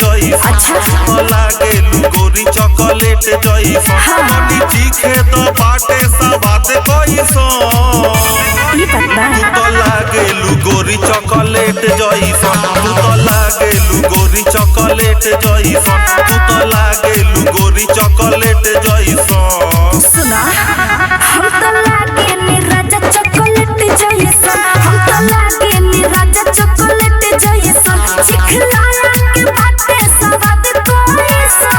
जइसन तू तो लागेलू गोरी चॉकलेट जइसन कनी चीखे तो बाटे सवाद कइसन तू तो लागेलू गोरी चॉकलेट जइसन तू तो लागेलू गोरी चॉकलेट जइसन तू तो लागेलू गोरी चॉकलेट जइसन सुना हम तो लागे नी राजा चॉकलेट जइसन हम तो लागे नी राजा चॉकलेट जइसन चिखलाया के बाटे सवाद कइसन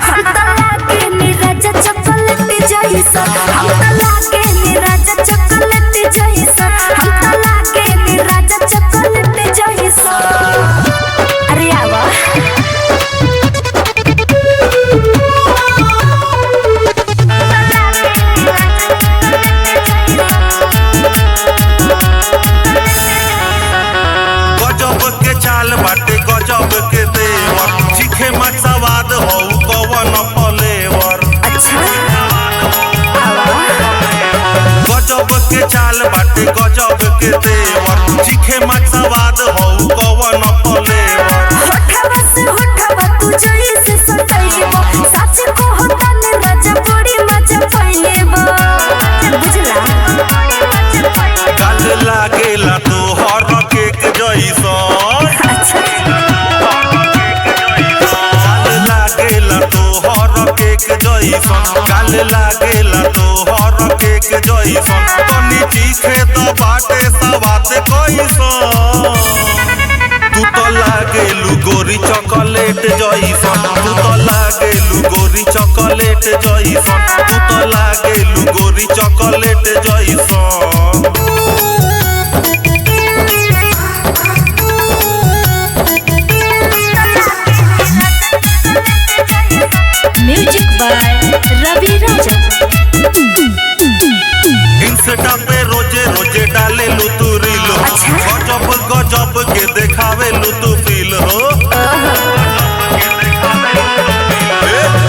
हम तो लागे नी राजा चॉकलेट जइसन हम तो लागे नी राजा चॉकलेट जइसन हम तो लागे नी राजा चॉकलेट जइसन अरे आवा चाल बाटे गजब के देवर चीखे मत सवाद हो कवन फ्लेवर गजब के चाल बाटे गजब के देवर चीखे मत सवाद हो कवन फ्लेवर होठवा से होठवा तू जइसे सटइबो सच कहता ने राजा बड़ी मजा पइलेबो बुझला गाल लागेला तो हर केक जइसन गाल लागेला तो हर केक जइसन कनी चीखे तो बाटे सवाद कइसन तू तो लागेलू गोरी चॉकलेट जइसन तू तो लागेलू गोरी चॉकलेट जइसन तू तो लागेलू गोरी चॉकलेट जइसन music by Ravi Raja Insta पे रोजे रोजे डालेलू तू रील हो गजब गजब के देखावेलू तू फील हो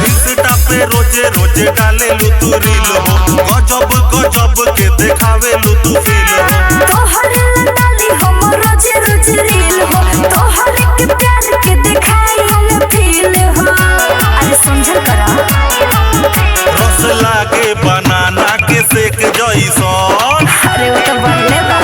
इंस्टा पे रोजे रोजे डालेलू तू रील हो गजब गजब के देखावेलू तू फील हो तोहरे डाली हम रोजे रोजे रील हो तोहरे के प्यार के दिखाई हम फील हो अरे समझल करा रस लागे बनाना के सेक जइसन अरे वो तो बनले बा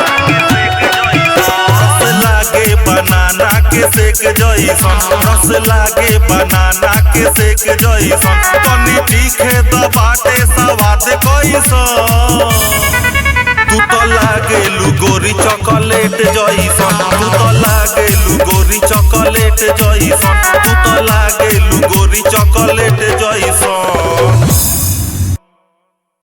रस लागे बनाना के सेक जइसन रस लागे बनाना के सेक जइसन कनी चीखे तो बाटे सवाद कइसन तू तो लागेलू गोरी चॉकलेट जइसन तू तो लागेलू